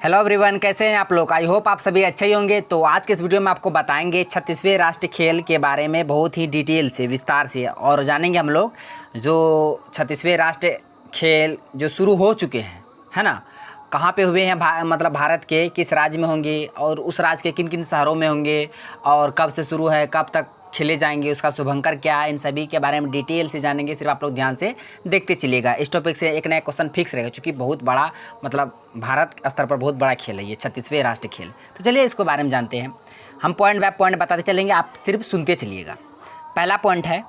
Hello everyone, कैसे हैं आप लोग। आई होप आप सभी अच्छे ही होंगे। तो आज के इस वीडियो में आपको बताएंगे 36वें राष्ट्रीय खेल के बारे में बहुत ही डिटेल से, विस्तार से, और जानेंगे हम लोग जो 36वें राष्ट्रीय खेल जो शुरू हो चुके हैं, है ना, कहाँ पे हुए हैं, मतलब भारत के किस राज्य में होंगे और उस राज्य के किन किन शहरों में होंगे और कब से शुरू है, कब तक खेले जाएंगे, उसका शुभंकर क्या है, इन सभी के बारे में डिटेल से जानेंगे। सिर्फ आप लोग ध्यान से देखते चलिएगा। इस टॉपिक से एक नया क्वेश्चन फिक्स रहेगा, क्योंकि बहुत बड़ा, मतलब भारत स्तर पर बहुत बड़ा खेल है ये 36वें राष्ट्रीय खेल। तो चलिए इसको बारे में जानते हैं। हम पॉइंट बाय पॉइंट बताते चलेंगे, आप सिर्फ सुनते चलिएगा। पहला पॉइंट है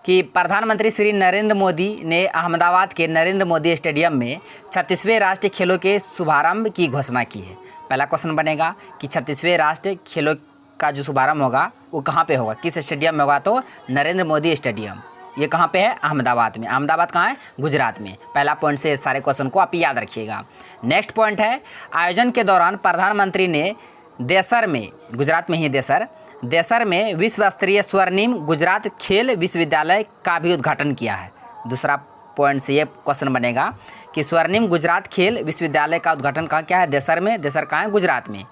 कि प्रधानमंत्री श्री नरेंद्र मोदी ने अहमदाबाद के नरेंद्र मोदी स्टेडियम में 36वें राष्ट्रीय खेलों के शुभारंभ की घोषणा की है। पहला क्वेश्चन बनेगा कि 36वें राष्ट्रीय खेलों का जो शुभारंभ होगा वो कहाँ पे होगा, किस स्टेडियम में होगा। तो नरेंद्र मोदी स्टेडियम, ये कहाँ पे है, अहमदाबाद में। अहमदाबाद कहाँ है, गुजरात में। पहला पॉइंट से सारे क्वेश्चन को आप याद रखिएगा। नेक्स्ट पॉइंट है, आयोजन के दौरान प्रधानमंत्री ने देसर में, गुजरात में ही देसर में विश्व स्तरीय स्वर्णिम गुजरात खेल विश्वविद्यालय का भी उद्घाटन किया है। दूसरा पॉइंट से ये क्वेश्चन बनेगा कि स्वर्णिम गुजरात खेल विश्वविद्यालय का उद्घाटन कहाँ किया है, देसर में। देसर कहाँ है, गुजरात में।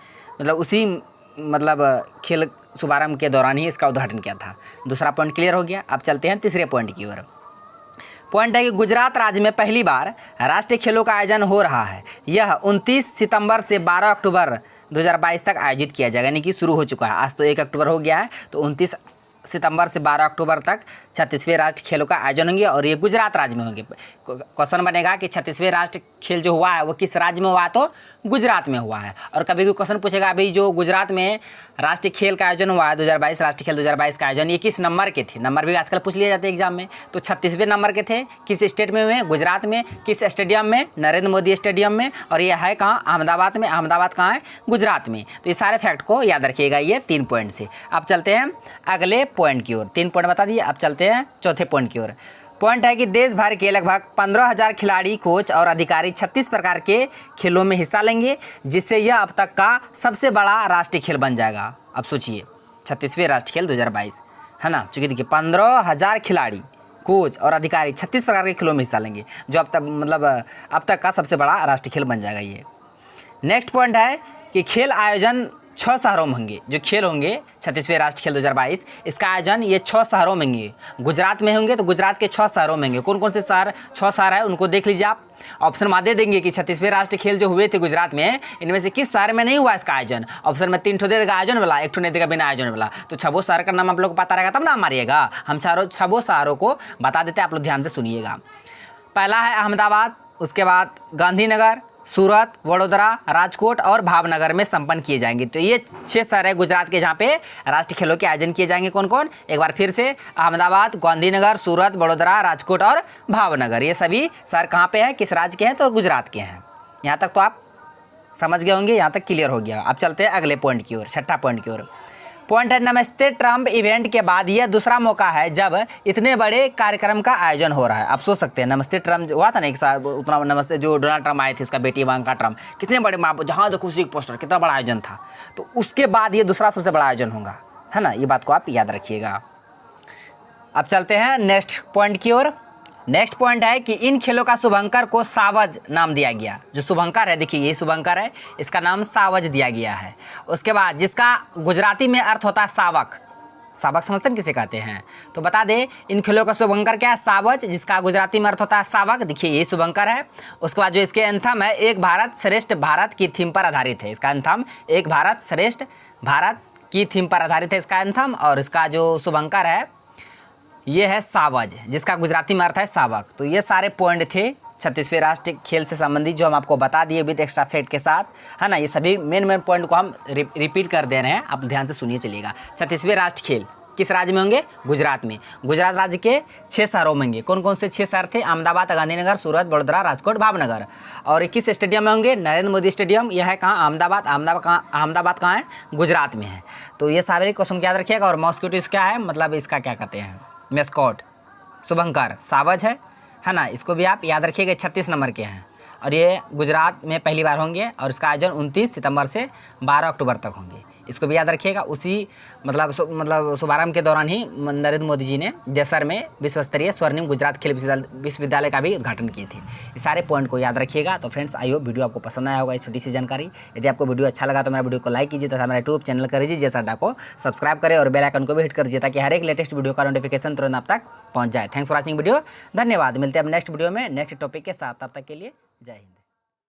मतलब उसी खेल शुभारंभ के दौरान ही इसका उद्घाटन किया था। दूसरा पॉइंट क्लियर हो गया। अब चलते हैं तीसरे पॉइंट की ओर। पॉइंट है कि गुजरात राज्य में पहली बार राष्ट्रीय खेलों का आयोजन हो रहा है। यह 29 सितंबर से 12 अक्टूबर 2022 तक आयोजित किया जाएगा, यानी कि शुरू हो चुका है। आज तो 1 अक्टूबर हो गया है, तो 29 सितंबर से 12 अक्टूबर तक 36वें राष्ट्रीय खेलों का आयोजन होंगे और ये गुजरात राज्य में होंगे। क्वेश्चन बनेगा कि 36वें राष्ट्रीय खेल जो हुआ है वो किस राज्य में हुआ है, तो गुजरात में हुआ है। और कभी भी क्वेश्चन पूछेगा, अभी जो गुजरात में राष्ट्रीय खेल का आयोजन हुआ है 2022 राष्ट्रीय खेल 2022 का आयोजन, ये किस नंबर के थे। नंबर भी आजकल पूछ लिए जाते हैं एग्जाम में। तो 36वें नंबर के थे। किस स्टेट में हुए, गुजरात में। किस स्टेडियम में, नरेंद्र मोदी स्टेडियम में। और ये है कहाँ, अहमदाबाद में। अहमदाबाद कहाँ है, गुजरात में। तो ये सारे फैक्ट को याद रखिएगा, ये 3 पॉइंट से। अब चलते हैं अगले पॉइंट की ओर। 3 पॉइंट बता दिए, अब चलते हैं चौथे पॉइंट की ओर। पॉइंट है कि देश भर के लगभग 15,000 खिलाड़ी, कोच और अधिकारी 36 प्रकार के खेलों में हिस्सा लेंगे, जिससे यह अब तक का सबसे बड़ा राष्ट्रीय खेल बन जाएगा। अब सोचिए, 36वें राष्ट्रीय खेल 2022, है ना। चूँकि देखिए 15,000 खिलाड़ी, कोच और अधिकारी 36 प्रकार के खेलों में हिस्सा लेंगे, जो अब तक का सबसे बड़ा राष्ट्रीय खेल बन जाएगा ये। नेक्स्ट पॉइंट है कि खेल आयोजन 6 शहरों में होंगे। जो खेल होंगे 36वें राष्ट्रीय खेल 2022, इसका आयोजन ये 6 शहरों में होंगे। गुजरात में होंगे तो गुजरात के 6 शहरों में होंगे। कौन कौन से शहर, 6 शहर है, उनको देख लीजिए आप। ऑप्शन में दे देंगे कि 36वें राष्ट्रीय खेल जो हुए थे गुजरात में, इनमें से किस शहर में नहीं हुआ इसका आयोजन। ऑप्शन में 3 ठो दे देगा आयोजन वाला, 1 ठो नहीं देगा बिना आयोजन वाला। तो 6 शहर का नाम आप लोग को पता रहेगा तब नाम मारिएगा। हम 6 शहरों को बता देते हैं, आप लोग ध्यान से सुनिएगा। पहला है अहमदाबाद, उसके बाद गांधीनगर, सूरत, वडोदरा, राजकोट और भावनगर में संपन्न किए जाएंगे। तो ये 6 शहर है गुजरात के जहाँ पे राष्ट्रीय खेलों के आयोजन किए जाएंगे। कौन कौन, एक बार फिर से, अहमदाबाद, गांधीनगर, सूरत, वडोदरा, राजकोट और भावनगर। ये सभी शहर कहाँ पे हैं, किस राज्य के हैं, तो गुजरात के हैं। यहाँ तक तो आप समझ गए होंगे, यहाँ तक क्लियर हो गया। अब चलते हैं अगले पॉइंट की ओर, छठा पॉइंट की ओर। पॉइंट है, नमस्ते ट्रंप इवेंट के बाद यह दूसरा मौका है जब इतने बड़े कार्यक्रम का आयोजन हो रहा है। आप सोच सकते हैं, नमस्ते ट्रंप हुआ था ना एक साल, उतना नमस्ते जो डोनाल्ड ट्रंप आए थे, उसका बेटी इवांका ट्रंप, कितने बड़े, जहाँ देखो उसी पोस्टर, कितना बड़ा आयोजन था। तो उसके बाद ये दूसरा सबसे बड़ा आयोजन होगा, है ना। ये बात को आप याद रखिएगा। अब चलते हैं नेक्स्ट पॉइंट की ओर। नेक्स्ट पॉइंट है कि इन खेलों का शुभंकर को सावज नाम दिया गया। जो शुभंकर है, देखिए ये शुभंकर है, इसका नाम सावज दिया गया है। उसके बाद जिसका गुजराती में अर्थ होता है सावक। सावक समझते हैं किसे कहते हैं, तो बता दे इन खेलों का शुभंकर क्या है, सावज, जिसका गुजराती में अर्थ होता है सावक। देखिए ये शुभंकर है। उसके बाद जो इसके एंथम है, एक भारत श्रेष्ठ भारत की थीम पर आधारित है। इसका एंथम एक भारत श्रेष्ठ भारत की थीम पर आधारित है इसका एंथम। और इसका जो शुभंकर है ये है सावज, जिसका गुजराती में अर्थ है सावक। तो ये सारे पॉइंट थे 36वें राष्ट्रीय खेल से संबंधित, जो हम आपको बता दिए विद एक्स्ट्रा फैक्ट के साथ, है ना। ये सभी मेन पॉइंट को हम रिपीट कर दे रहे हैं, आप ध्यान से सुनिए चलिएगा। 36वें राष्ट्रीय खेल किस राज्य में होंगे, गुजरात में। गुजरात राज्य के 6 शहरों में होंगे। कौन कौन से 6 शहर थे, अहमदाबाद, गांधीनगर, सूरत, वडोदरा, राजकोट, भावनगर। और किस स्टेडियम में होंगे, नरेंद्र मोदी स्टेडियम। यह है कहाँ, अहमदाबाद। अहमदाबाद कहाँ है, गुजरात में है। तो ये सारे क्वेश्चन याद रखिएगा। और मॉस्किटो क्या है, मतलब इसका क्या कहते हैं, मेस्कॉट, शुभंकर सावज है ना। इसको भी आप याद रखिएगा, 36 नंबर के हैं। और ये गुजरात में पहली बार होंगे और इसका आयोजन 29 सितंबर से 12 अक्टूबर तक होंगे। इसको भी याद रखिएगा। उसी मतलब शुभारंभ के दौरान ही नरेंद्र मोदी जी ने जैसर में विश्व स्तरीय स्वर्णिम गुजरात खेल विश्वविद्यालय का भी उद्घाटन किए थे। ये सारे पॉइंट को याद रखिएगा। तो फ्रेंड्स, आई होप वीडियो आपको पसंद आया होगा, ये छोटी सी जानकारी। यदि आपको वीडियो अच्छा लगा तो मेरा वीडियो को लाइक कीजिए तथा मेरा यूट्यूब चैनल कर लीजिए जैसा अड्डा को सब्सक्राइब करें और बेल आइकन को भी हिट कर दीजिए ताकि हर एक लेटेस्ट वीडियो का नोटिफिकेशन तुरंत आप तक पहुँच जाए। Thanks for watching video. धन्यवाद। मिलते हैं अब नेक्स्ट वीडियो में नेक्स्ट टॉपिक के साथ। तब तक के लिए जय हिंद।